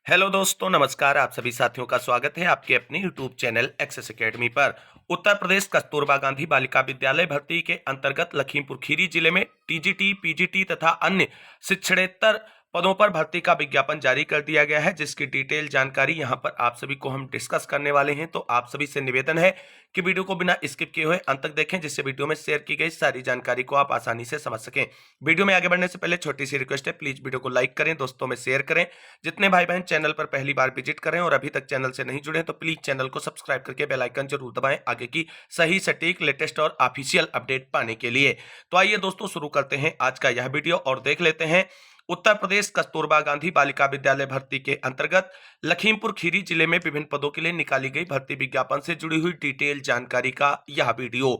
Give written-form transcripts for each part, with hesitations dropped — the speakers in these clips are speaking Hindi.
हेलो दोस्तों, नमस्कार। आप सभी साथियों का स्वागत है आपके अपने यूट्यूब चैनल एक्सेस एकेडमी पर। उत्तर प्रदेश कस्तूरबा गांधी बालिका विद्यालय भर्ती के अंतर्गत लखीमपुर खीरी जिले में टीजीटी, पीजीटी तथा अन्य शिक्षणेतर पदों पर भर्ती का विज्ञापन जारी कर दिया गया है, जिसकी डिटेल जानकारी यहां पर आप सभी को हम डिस्कस करने वाले हैं। तो आप सभी से निवेदन है कि वीडियो को बिना स्किप किए हुए अंत तक देखें, जिससे वीडियो में शेयर की गई सारी जानकारी को आप आसानी से समझ सकें। वीडियो में आगे बढ़ने से पहले छोटी सी रिक्वेस्ट है, प्लीज वीडियो को लाइक करें, दोस्तों में शेयर करें। जितने भाई बहन चैनल पर पहली बार विजिट करें और अभी तक चैनल से नहीं जुड़े तो प्लीज चैनल को सब्सक्राइब करके बेल आइकन जरूर दबाएं आगे की सही सटीक लेटेस्ट और ऑफिशियल अपडेट पाने के लिए। तो आइए दोस्तों, शुरू करते हैं आज का यह वीडियो और देख लेते हैं उत्तर प्रदेश कस्तूरबा गांधी बालिका विद्यालय भर्ती के अंतर्गत लखीमपुर खीरी जिले में विभिन्न पदों के लिए निकाली गई भर्ती विज्ञापन से जुड़ी हुई डिटेल जानकारी का यह वीडियो।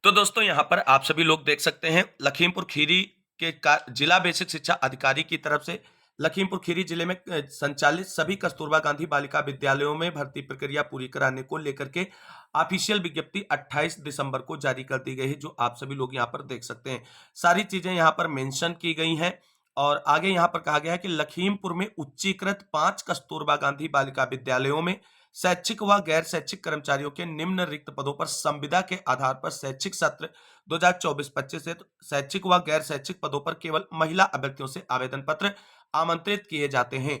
तो दोस्तों, यहां पर आप सभी लोग देख सकते हैं लखीमपुर खीरी के जिला बेसिक शिक्षा अधिकारी की तरफ से लखीमपुर खीरी जिले में संचालित सभी कस्तूरबा गांधी बालिका विद्यालयों में भर्ती प्रक्रिया पूरी कराने को लेकर के ऑफिशियल विज्ञप्ति 28 दिसंबर को जारी कर दी गई है, जो आप सभी लोग यहां पर देख सकते हैं। सारी चीजें यहां पर मेंशन की गई हैं और आगे यहां पर कहा गया है कि लखीमपुर में उच्चीकृत 5 कस्तूरबा गांधी बालिका विद्यालयों में शैक्षिक व गैर शैक्षिक कर्मचारियों के निम्न रिक्त पदों पर संविदा के आधार पर शैक्षिक सत्र 2024-25 से शैक्षिक व गैर शैक्षिक पदों पर केवल महिला अभ्यर्थियों से आवेदन पत्र आमंत्रित किए जाते हैं।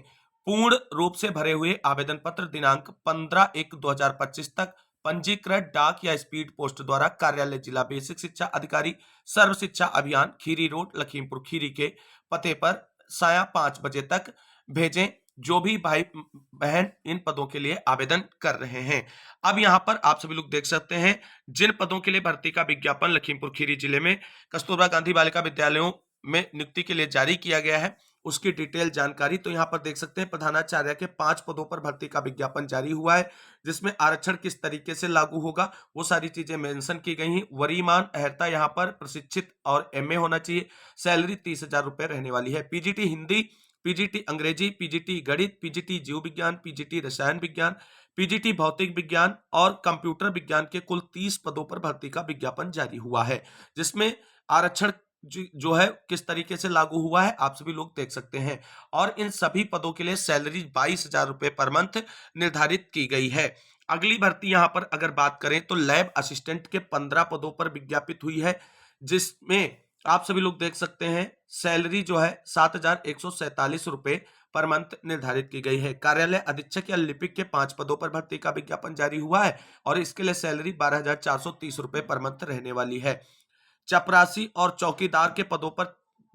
पूर्ण रूप से भरे हुए आवेदन पत्र दिनांक 15/1/2025 तक पंजीकृत डाक या स्पीड पोस्ट द्वारा कार्यालय जिला बेसिक शिक्षा अधिकारी सर्व शिक्षा अभियान खीरी रोड लखीमपुर खीरी के पते पर साया 5 बजे तक भेजें, जो भी भाई बहन इन पदों के लिए आवेदन कर रहे हैं। अब यहां पर आप सभी लोग देख सकते हैं जिन पदों के लिए भर्ती का विज्ञापन लखीमपुर खीरी जिले में कस्तूरबा गांधी बालिका विद्यालयों में नियुक्ति के लिए जारी किया गया है, उसकी डिटेल जानकारी। तो यहां पर देख सकते हैं प्रधानाचार्य के 5 पदों पर भर्ती का विज्ञापन जारी हुआ है, जिसमें आरक्षण किस तरीके से लागू होगा वो सारी चीजें मेंशन की गई हैं। वरीमान अहर्ता यहां पर प्रशिक्षित और एमए होना चाहिए। सैलरी 30,000 रुपए रहने वाली है। पीजीटी हिंदी, पीजीटी अंग्रेजी, पीजीटी गणित, पीजीटी जीव विज्ञान, पीजीटी रसायन विज्ञान, पीजीटी भौतिक विज्ञान और कंप्यूटर विज्ञान के कुल 30 पदों पर भर्ती का विज्ञापन जारी हुआ है, जिसमें आरक्षण जो है किस तरीके से लागू हुआ है आप सभी लोग देख सकते हैं। और इन सभी पदों के लिए सैलरी 22,000 रुपए पर मंथ निर्धारित की गई है। अगली भर्ती यहां पर अगर बात करें तो लैब असिस्टेंट के 15 पदों पर विज्ञापित हुई है, जिसमें आप सभी लोग देख सकते हैं सैलरी जो है 7,147 रुपए पर मंथ निर्धारित की गई है। कार्यालय अधीक्षक या लिपिक के 5 पदों पर भर्ती का विज्ञापन जारी हुआ है और इसके लिए सैलरी 12,430 रुपए पर मंथ रहने वाली है। चपरासी और चौकीदार के पदों पर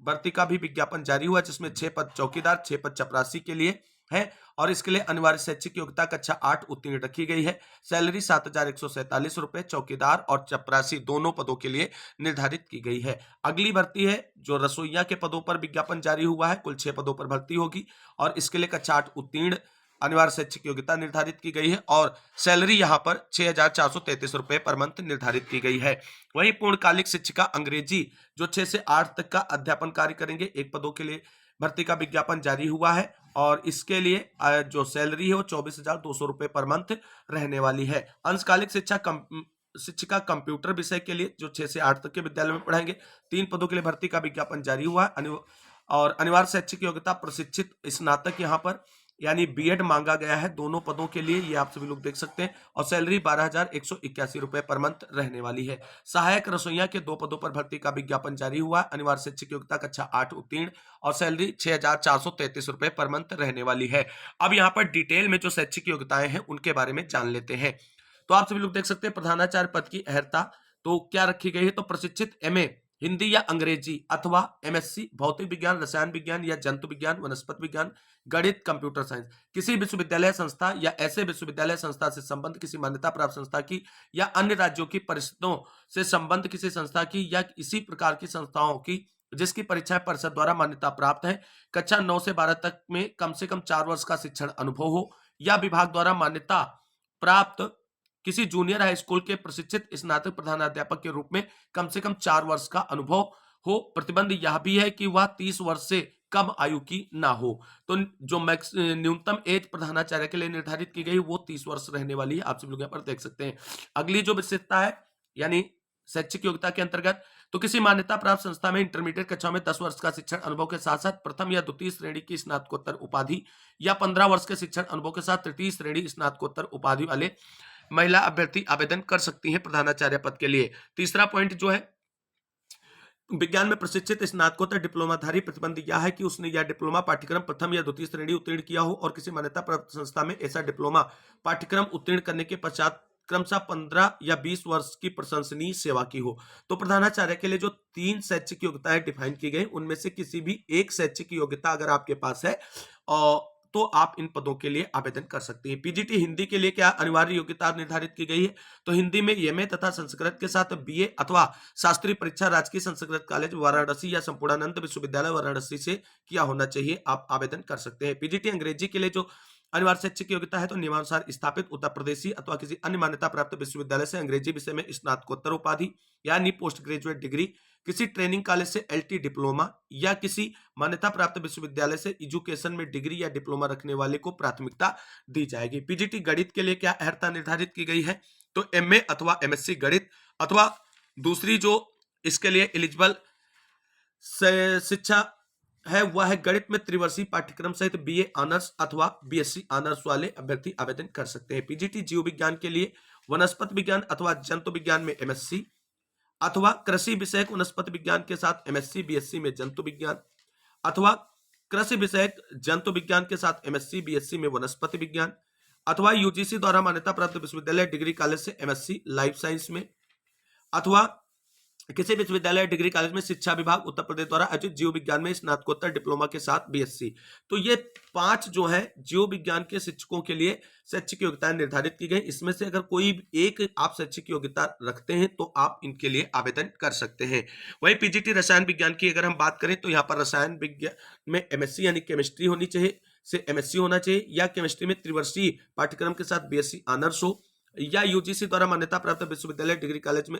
भर्ती का भी विज्ञापन जारी हुआ, जिसमें 6 पद चौकीदार, 6 पद चपरासी के लिए है और इसके लिए अनिवार्य शैक्षिक योग्यता कक्षा 8 उत्तीर्ण रखी गई है। सैलरी 7,147 रुपए चौकीदार और चपरासी दोनों पदों के लिए निर्धारित की गई है। अगली भर्ती है जो रसोईया के पदों पर विज्ञापन जारी हुआ है, कुल 6 पदों पर भर्ती होगी और इसके लिए कक्षा 8 उत्तीर्ण अनिवार्य शैक्षिक योग्यता निर्धारित की गई है और सैलरी यहां पर 6,433 रुपए पर मंथ निर्धारित की गई है। वहीं पूर्णकालिक शिक्षिका अंग्रेजी जो 6 से 8 तक का अध्यापन कार्य करेंगे, एक पदों के लिए भर्ती का विज्ञापन जारी हुआ है और इसके लिए जो सैलरी है वो 24,200 रुपए पर मंथ रहने वाली है। अंशकालिक शिक्षिका कंप्यूटर विषय के लिए जो 6 से 8 तक के विद्यालय में पढ़ाएंगे, 3 पदों के लिए भर्ती का विज्ञापन जारी हुआ है और अनिवार्य शैक्षिक योग्यता प्रशिक्षित स्नातक यहाँ पर यानी बीएड मांगा गया है दोनों पदों के लिए, ये आप सभी लोग देख सकते हैं और सैलरी 12,181 रुपए पर मंथ रहने वाली है। सहायक रसोईया के 2 पदों पर भर्ती का विज्ञापन जारी हुआ, अनिवार्य शैक्षिक योग्यता कक्षा 8 उत्तीर्ण और सैलरी 6,433 रुपए पर मंथ रहने वाली है। अब यहाँ पर डिटेल में जो शैक्षिक योग्यताएं हैं उनके बारे में जान लेते हैं। तो आप सभी लोग देख सकते हैं प्रधानाचार्य पद की अहर्ता तो क्या रखी गई है, तो प्रशिक्षित एमए हिंदी या अंग्रेजी अथवा एमएससी भौतिक विज्ञान, रसायन विज्ञान या जंतु विज्ञान, वनस्पति विज्ञान, गणित, कंप्यूटर साइंस, किसी विश्वविद्यालय संस्था या ऐसे विश्वविद्यालय संस्था से संबंध किसी मान्यता प्राप्त संस्था की या अन्य राज्यों की परिषदों से संबंध किसी संस्था की या इसी प्रकार की संस्थाओं की जिसकी परीक्षा परिषद द्वारा मान्यता प्राप्त है। कक्षा 9 से 12 तक में कम से कम 4 वर्ष का शिक्षण अनुभव हो या विभाग द्वारा मान्यता प्राप्त किसी जूनियर हाई स्कूल के प्रशिक्षित स्नातक प्रधानाध्यापक के रूप में कम से कम 4 वर्ष का अनुभव हो। प्रतिबंध यह भी है कि वह 30 वर्ष से कम आयु की ना हो। तो जो मैक्स न्यूनतम एज प्रधानाचार्य के लिए निर्धारित की गई वो 30 वर्ष रहने वाली है, आप सब लोग यहाँ पर देख सकते हैं। अगली जो विशेषता है यानी शैक्षिक योग्यता के अंतर्गत, तो किसी मान्यता प्राप्त संस्था में इंटरमीडिएट कक्षा में 10 वर्ष का शिक्षण अनुभव के साथ साथ प्रथम या द्वितीय श्रेणी की स्नातकोत्तर उपाधि या 15 वर्ष के शिक्षण अनुभव के साथ तृतीय श्रेणी स्नातकोत्तर उपाधि वाले महिला अभ्यर्थी आवेदन कर सकती हैं प्रधानाचार्य पद के लिए। तीसरा पॉइंट जो है, विज्ञान में प्रशिक्षित स्नातकोत्तर डिप्लोमाधारी प्रतिबंध यह है कि उसने यह डिप्लोमा पाठ्यक्रम प्रथम या द्वितीय श्रेणी उत्तीर्ण किया हो और किसी मान्यता प्राप्त संस्था में ऐसा डिप्लोमा पाठ्यक्रम उत्तीर्ण करने के पश्चात क्रमशः 15 या 20 वर्ष की प्रशंसनीय सेवा की हो। तो प्रधानाचार्य के लिए जो 3 शैक्षिक योग्यताएं डिफाइन की गई, उनमें से किसी भी एक शैक्षिक योग्यता अगर आपके पास है तो आप इन पदों के लिए आवेदन कर सकते हैं। पीजीटी हिंदी के लिए क्या अनिवार्य योग्यता निर्धारित की गई है? तो हिंदी में एमए तथा संस्कृत के साथ बीए अथवा शास्त्रीय परीक्षा राजकीय संस्कृत कॉलेज वाराणसी या संपूर्णानंद विश्वविद्यालय वाराणसी से किया होना चाहिए, आप आवेदन कर सकते हैं। पीजीटी अंग्रेजी के लिए जो अनिवार्य शैक्षिक योग्यता है तो नियमानुसार स्थापित उत्तर प्रदेशी अथवा किसी अन्य मान्यता प्राप्त विश्वविद्यालय से अंग्रेजी विषय में स्नातकोत्तर उपाधि यानी पोस्ट ग्रेजुएट डिग्री, किसी ट्रेनिंग कॉलेज से एलटी डिप्लोमा या किसी मान्यता प्राप्त विश्वविद्यालय से एजुकेशन में डिग्री या डिप्लोमा रखने वाले को प्राथमिकता दी जाएगी। पीजीटी गणित के लिए क्या अर्हता निर्धारित की गई है? तो एमए अथवा एमएससी गणित अथवा दूसरी जो इसके लिए एलिजिबल शिक्षा है वह है गणित में त्रिवर्षीय पाठ्यक्रम सहित बीए ऑनर्स अथवा बीएससी ऑनर्स वाले अभ्यर्थी आवेदन कर सकते हैं। पीजीटी जीव विज्ञान के लिए वनस्पति विज्ञान अथवा जंतु विज्ञान में एमएससी अथवा कृषि विषयक वनस्पति विज्ञान के साथ एमएससी बीएससी में जंतु विज्ञान अथवा कृषि विषयक जंतु विज्ञान के साथ एमएससी बीएससी में वनस्पति विज्ञान अथवा यूजीसी द्वारा मान्यता प्राप्त विश्वविद्यालय डिग्री कॉलेज से एमएससी लाइफ साइंस में अथवा किसी विश्वविद्यालय डिग्री कॉलेज में शिक्षा विभाग उत्तर प्रदेश द्वारा आयोजित जीव विज्ञान में स्नातकोत्तर डिप्लोमा के साथ बीएससी। तो ये 5 जो है जीव विज्ञान के शिक्षकों के लिए शैक्षिक योग्यताएं निर्धारित की गई। इसमें से अगर कोई एक आप शैक्षिक योग्यता रखते हैं तो आप इनके लिए आवेदन कर सकते हैं। वही पीजीटी रसायन विज्ञान की अगर हम बात करें तो यहाँ पर रसायन विज्ञान में एमएससी यानी केमिस्ट्री होनी चाहिए से एमएससी होना चाहिए या केमिस्ट्री में त्रिवर्षीय पाठ्यक्रम के साथ बीएससी ऑनर्स हो या यूजीसी द्वारा मान्यता प्राप्त विश्वविद्यालय डिग्री कॉलेज में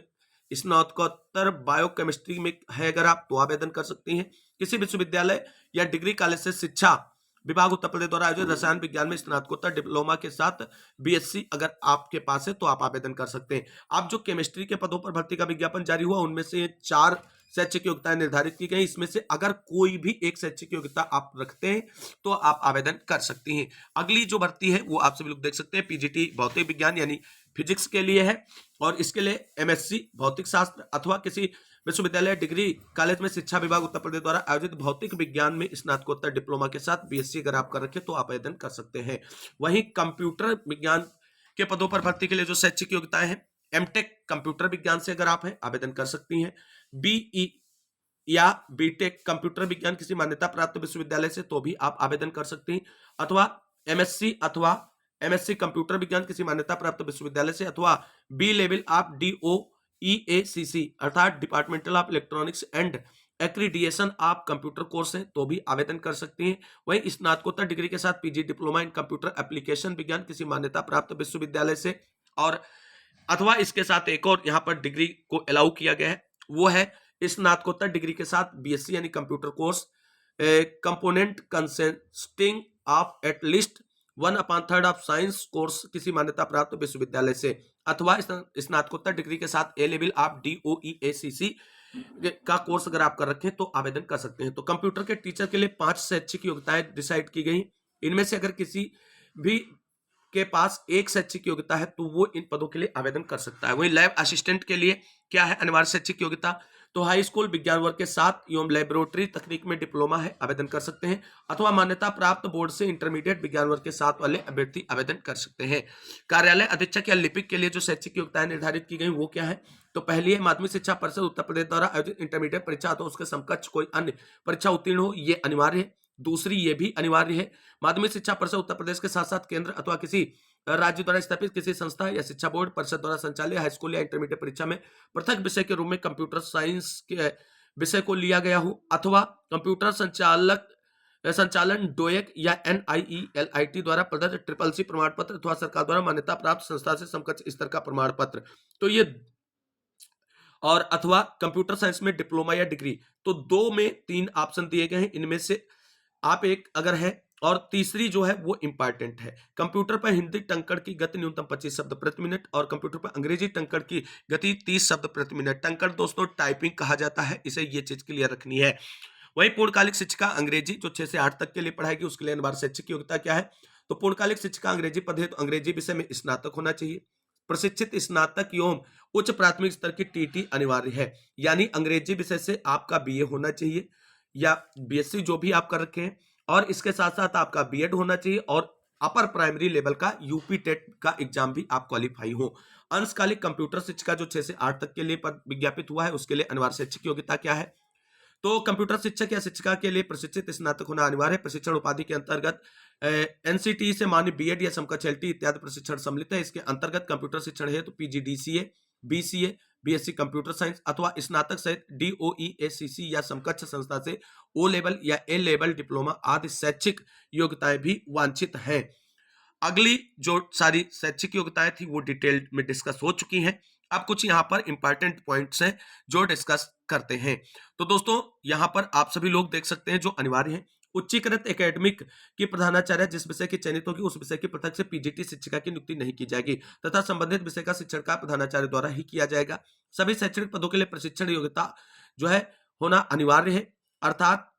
स्नातकोत्तर बायोकेमिस्ट्री में है अगर आप तो आवेदन कर सकती हैं। किसी विश्वविद्यालय या डिग्री कॉलेज से शिक्षा विभाग उत्तर प्रदेश द्वारा आयोजित रसायन विज्ञान में स्नातकोत्तर डिप्लोमा के साथ बीएससी अगर आपके पास है तो आप आवेदन कर सकते हैं। आप जो केमिस्ट्री के पदों पर भर्ती का विज्ञापन जारी हुआ उनमें से 4 शैक्षिक योग्यताएं निर्धारित की गई। इसमें से अगर कोई भी एक शैक्षिक योग्यता आप रखते हैं तो आप आवेदन कर सकती हैं। अगली जो भर्ती है वो आप सभी लोग देख सकते हैं, पीजीटी भौतिक विज्ञान यानी फिजिक्स के लिए है और इसके लिए एमएससी भौतिक शास्त्र अथवा किसी विश्वविद्यालय डिग्री कॉलेज में शिक्षा विभाग उत्तर प्रदेश द्वारा आयोजित भौतिक विज्ञान में स्नातकोत्तर डिप्लोमा के साथ बीएससी अगर आप कर रखे तो आप आवेदन कर सकते हैं। वहीं कंप्यूटर विज्ञान के पदों पर भर्ती के लिए जो शैक्षिक योग्यताएं हैं, एमटेक कंप्यूटर विज्ञान से अगर आप हैं आवेदन कर सकती हैं। बीई या बीटेक कंप्यूटर विज्ञान किसी मान्यता प्राप्त विश्वविद्यालय से तो भी आप आवेदन कर सकते हैं अथवा एमएससी अथवा एमएससी कंप्यूटर विज्ञान किसी मान्यता प्राप्त विश्वविद्यालय से अथवा बी लेवल आप DOEACC अर्थात departmental of electronics and accreditation आप कंप्यूटर कोर्स है तो भी आवेदन कर सकती हैं। वहीं स्नातकोत्तर डिग्री के साथ PG diploma in computer application विज्ञान किसी मान्यता प्राप्त विश्वविद्यालय से और अथवा इसके साथ एक और यहाँ पर डिग्री को अलाउ किया गया है वो है स्नातकोत्तर डिग्री के साथ बीएससी यानी computer course component consisting of at least 1/3 of science course किसी मान्यता प्राप्त विश्वविद्यालय से अथवा स्नातकोत्तर डिग्री के साथ ए लेवल आप DOEACC का कोर्स अगर आप कर रखें तो आवेदन कर सकते हैं। तो कंप्यूटर के टीचर के लिए 5 शैक्षिक योग्यताएं डिसाइड की गई। इनमें से अगर किसी भी के पास एक शैक्षिक योग्यता है तो वो इन पदों के लिए आवेदन कर सकता है। वहीं लैब असिस्टेंट के लिए क्या है अनिवार्य शैक्षिक योग्यता? तो हाई स्कूल विज्ञान वर्ग के साथ एवं लेबोरेटरी तकनीक में डिप्लोमा है, आवेदन कर सकते हैं अथवा मान्यता प्राप्त बोर्ड से इंटरमीडिएट विज्ञान वर्ग के साथ वाले अभ्यर्थी आवेदन कर सकते हैं। कार्यालय अधीक्षक या लिपिक के लिए जो शैक्षिक योग्यताएं निर्धारित की गई वो क्या है? तो पहली है माध्यमिक शिक्षा परिषद उत्तर प्रदेश द्वारा आयोजित इंटरमीडिएट परीक्षा तो उसके समकक्ष कोई अन्य परीक्षा उत्तीर्ण हो, ये अनिवार्य है। दूसरी ये भी अनिवार्य है माध्यमिक शिक्षा परिषद उत्तर प्रदेश के साथ साथ केंद्र अथवा किसी राज्य द्वारा स्थापित किसी संस्था या शिक्षा बोर्ड परिषद द्वारा संचालित हाई स्कूल या इंटरमीडिएट परीक्षा में पृथक विषय के रूप में कंप्यूटर साइंस के विषय को लिया गया हो अथवा कंप्यूटर संचालन डोएक या NIELIT द्वारा प्रदत्त CCC प्रमाण पत्र अथवा सरकार द्वारा मान्यता प्राप्त संस्था से समकक्ष स्तर का प्रमाण पत्र, तो ये और अथवा कंप्यूटर साइंस में डिप्लोमा या डिग्री। तो 2 में 3 ऑप्शन दिए गए हैं, इनमें से आप एक अगर है और तीसरी जो है वो इंपॉर्टेंट है, कंप्यूटर पर हिंदी टंकण की गति न्यूनतम 25 शब्द प्रति मिनट और कंप्यूटर पर अंग्रेजी टंकण की गति 30 शब्द प्रति मिनट। टंकण दोस्तों टाइपिंग कहा जाता है, इसे ये चीज क्लियर रखनी है। वही पूर्णकालिक शिक्षिका अंग्रेजी जो 6 से 8 तक के लिए पढ़ाएगी, उसके लिए अनिवार्य शैक्षिक योग्यता क्या है? तो पूर्णकालिक शिक्षिका अंग्रेजी पद है तो अंग्रेजी विषय में स्नातक होना चाहिए। प्रशिक्षित स्नातक एवं उच्च प्राथमिक स्तर की टीटी अनिवार्य है, यानी अंग्रेजी विषय से आपका बीए होना चाहिए या बीएससी जो भी आप कर रखे हैं, और इसके साथ साथ आपका बीएड होना चाहिए और अपर प्राइमरी लेवल का यूपी टेट का एग्जाम भी आप क्वालिफाई हो। अंशकालिक कंप्यूटर शिक्षिका जो 6 से 8 तक के लिए पद विज्ञापित हुआ है, उसके लिए अनिवार्य शैक्षिक योग्यता क्या है? तो कंप्यूटर शिक्षक या शिक्षिका के लिए प्रशिक्षित स्नातक होना अनिवार्य है। प्रशिक्षण उपाधि के अंतर्गत एनसीटी से मान्य बीएड या समकक्ष एलटी इत्यादि प्रशिक्षण सम्मिलित है। इसके अंतर्गत कंप्यूटर शिक्षण है तो PGDCA, BCA, BSc computer science अथवा स्नातक सहित डीओईएसीसी या समकक्ष संस्था से ओ लेवल या ए लेवल डिप्लोमा आदि शैक्षिक योग्यताएं भी वांछित हैं। अगली जो सारी शैक्षिक योग्यताएं थी वो डिटेल्ड में डिस्कस हो चुकी हैं। अब कुछ यहाँ पर इंपॉर्टेंट पॉइंट्स हैं जो डिस्कस करते हैं। तो दोस्तों यहाँ पर आप सभी लोग देख सकते हैं जो अनिवार्य है, उच्चीकृत एकेडमिक की प्रधानाचार्य जिस विषय की चयनित होगी उस विषय की पृथक से पीजीटी शिक्षिका की नियुक्ति नहीं की जाएगी तथा संबंधित विषय का शिक्षण का प्रधानाचार्य द्वारा ही किया जाएगा। सभी शैक्षणिक पदों के लिए प्रशिक्षण योग्यता जो है होना अनिवार्य है, अर्थात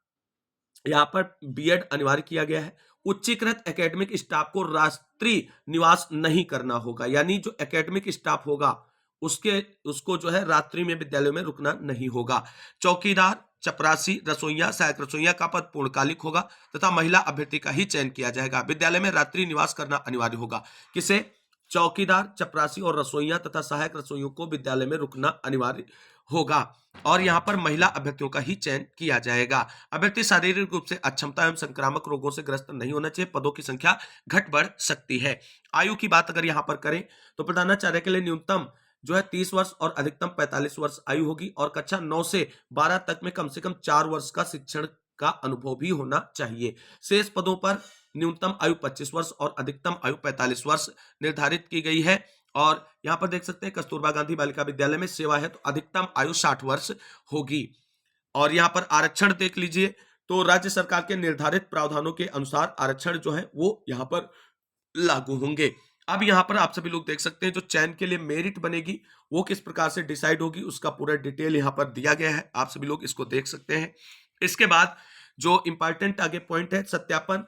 यहाँ पर बीएड अनिवार्य किया गया है। उच्चीकृत एकेडमिक स्टाफ को रात्रि निवास नहीं करना होगा, यानी जो एकेडमिक स्टाफ होगा उसको जो है रात्रि में विद्यालय में रुकना नहीं होगा। चौकीदार, चपरासी, रसोइया, सहायक रसोइया का पद पूर्णकालिक होगा तथा महिला अभ्यर्थी का ही चयन किया जाएगा। विद्यालय में रात्रि निवास करना अनिवार्य होगा। किसे? चौकीदार, चपरासी और रसोइया तथा सहायक रसोइयों को विद्यालय में रुकना अनिवार्य होगा और यहाँ पर महिला अभ्यर्थियों का ही चयन किया जाएगा। अभ्यर्थी शारीरिक रूप से अक्षमता एवं संक्रामक रोगों से ग्रस्त नहीं होना चाहिए। पदों की संख्या घट बढ़ सकती है। आयु की बात अगर यहाँ पर करें तो प्रधानाचार्य के लिए न्यूनतम जो है 30 वर्ष और अधिकतम 45 वर्ष आयु होगी और कक्षा 9 से 12 तक में कम से कम 4 वर्ष का शिक्षण का अनुभव भी होना चाहिए। शेष पदों पर न्यूनतम आयु 25 वर्ष और अधिकतम आयु 45 वर्ष निर्धारित की गई है। और यहाँ पर देख सकते हैं कस्तूरबा गांधी बालिका विद्यालय में सेवा है तो अधिकतम आयु 60 वर्ष होगी। और यहाँ पर आरक्षण देख लीजिए तो राज्य सरकार के निर्धारित प्रावधानों के अनुसार आरक्षण जो है वो यहाँ पर लागू होंगे। अब यहाँ पर आप सभी लोग देख सकते हैं जो चयन के लिए मेरिट बनेगी वो किस प्रकार से डिसाइड होगी, उसका पूरा डिटेल यहाँ पर दिया गया है, आप सभी लोग इसको देख सकते हैं। इसके बाद जो इंपॉर्टेंट आगे पॉइंट है सत्यापन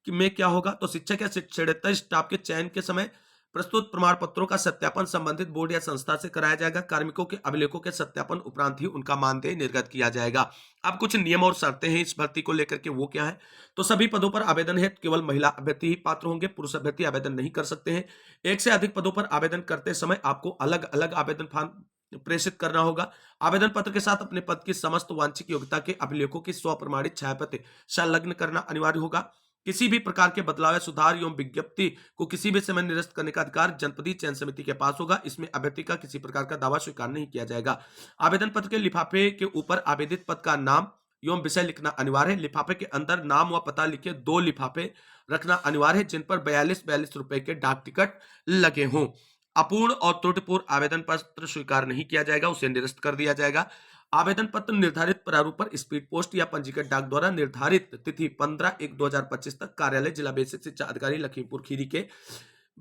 में क्या होगा, तो शिक्षक या शिक्षणेतर स्टाफ के चयन के समय प्रस्तुत प्रमाण पत्रों का सत्यापन संबंधित बोर्ड या संस्था से कराया जाएगा। कार्मिकों के अभिलेखों के सत्यापन उपरांत ही उनका मानदेय निर्गत किया जाएगा। अब कुछ नियम और शर्तें हैं इस भर्ती को लेकर के, वो क्या है, तो सभी पदों पर आवेदन है केवल महिला अभ्यर्थी ही पात्र होंगे, पुरुष अभ्यर्थी आवेदन नहीं कर सकते हैं। एक से अधिक पदों पर आवेदन करते समय आपको अलग अलग आवेदन फॉर्म प्रेषित करना होगा। आवेदन पत्र के साथ अपने पद की समस्त वांछित योग्यता के अभिलेखों की स्वप्रमाणित छायाप्रति संलग्न करना अनिवार्य होगा। किसी भी प्रकार के बदलाव या सुधार एवं विज्ञप्ति को किसी भी समय निरस्त करने का अधिकार जनपदीय चयन समिति के पास होगा। इसमें अभ्यर्थी का किसी प्रकार का दावा स्वीकार नहीं किया जाएगा। आवेदन पत्र के लिफाफे के ऊपर आवेदित पद का नाम एवं विषय लिखना अनिवार्य है। लिफाफे के अंदर नाम व पता लिखे 2 लिफाफे रखना अनिवार्य है जिन पर 42 रुपए के डाक टिकट लगे हों। अपूर्ण और त्रुटिपूर्ण आवेदन पत्र स्वीकार नहीं किया जाएगा, उसे निरस्त कर दिया जाएगा। आवेदन पत्र निर्धारित प्रारूप पर स्पीड पोस्ट या पंजीकृत डाक द्वारा निर्धारित तिथि 15/1/2025 तक कार्यालय जिला बेसिक शिक्षा अधिकारी लखीमपुर खीरी के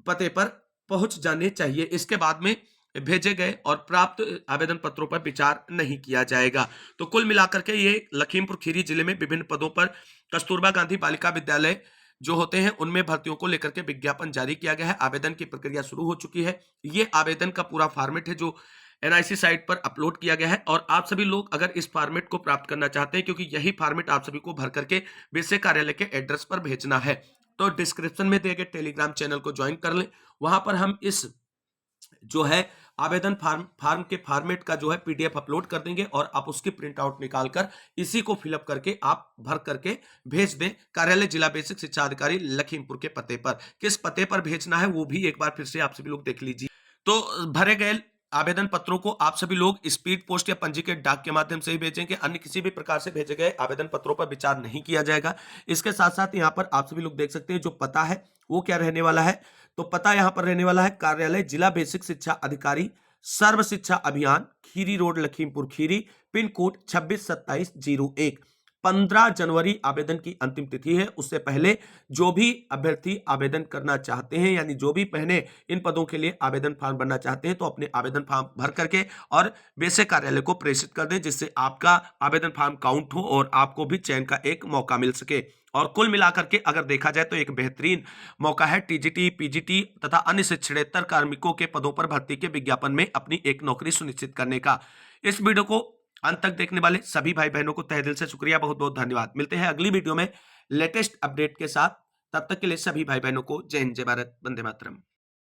पते पर पहुंच जाने चाहिए। इसके बाद में भेजे गए और प्राप्त आवेदन पत्रों पर विचार नहीं किया जाएगा। तो कुल मिलाकर के ये लखीमपुर खीरी जिले में विभिन्न पदों पर कस्तूरबा गांधी बालिका विद्यालय जो होते हैं उनमें भर्तियों को लेकर के विज्ञापन जारी किया गया है। आवेदन की प्रक्रिया शुरू हो चुकी है। ये आवेदन का पूरा फॉर्मेट है जो एनआईसी साइट पर अपलोड किया गया है और आप सभी लोग अगर इस फॉर्मेट को प्राप्त करना चाहते हैं, क्योंकि यही फॉर्मेट आप सभी को भर करके विषय कार्यालय के एड्रेस पर भेजना है, तो डिस्क्रिप्शन में दिए गए टेलीग्राम चैनल को ज्वाइन कर लें। वहां पर हम इस जो है आवेदन फार्म के फॉर्मेट का जो है पीडीएफ अपलोड कर देंगे और आप उसकी प्रिंट आउट निकालकर इसी को फिलअप करके आप भर करके भेज दें कार्यालय जिला बेसिक शिक्षा अधिकारी लखीमपुर के पते पर। किस पते पर भेजना है वो भी एक बार फिर से आप सभी लोग देख लीजिए। तो भरे गए आवेदन पत्रों को आप सभी लोग स्पीड पोस्ट या पंजीकृत डाक के माध्यम से ही भेजेंगे, अन्य किसी भी प्रकार से भेजे गए आवेदन पत्रों पर विचार नहीं किया जाएगा। इसके साथ साथ यहाँ पर आप सभी लोग देख सकते हैं जो पता है वो क्या रहने वाला है, तो पता यहाँ पर रहने वाला है कार्यालय जिला बेसिक शिक्षा अधिकारी सर्व शिक्षा अभियान Kheri road Lakhimpur Kheri, pin code 262701। 15 जनवरी आवेदन की अंतिम तिथि है। उससे पहले जो भी अभ्यर्थी आवेदन करना चाहते हैं, यानी जो भी पहले इन पदों के लिए आवेदन फॉर्म भरना चाहते हैं, तो अपने आवेदन फॉर्म भर करके और बेसिक कार्यालय को प्रेषित कर दें, जिससे आपका आवेदन फॉर्म काउंट हो और आपको भी चयन का एक मौका मिल सके। और कुल मिलाकर के अगर देखा जाए तो एक बेहतरीन मौका है टीजीटी, पीजीटी तथा अन्य शिक्षणेतर कार्मिकों के पदों पर भर्ती के विज्ञापन में अपनी एक नौकरी सुनिश्चित करने का। इस वीडियो को अंत तक देखने वाले सभी भाई बहनों को तहे दिल से शुक्रिया, बहुत बहुत धन्यवाद। मिलते हैं अगली वीडियो में लेटेस्ट अपडेट के साथ। तब तक के लिए सभी भाई बहनों को जय हिंद, जय भारत, वंदे मातरम।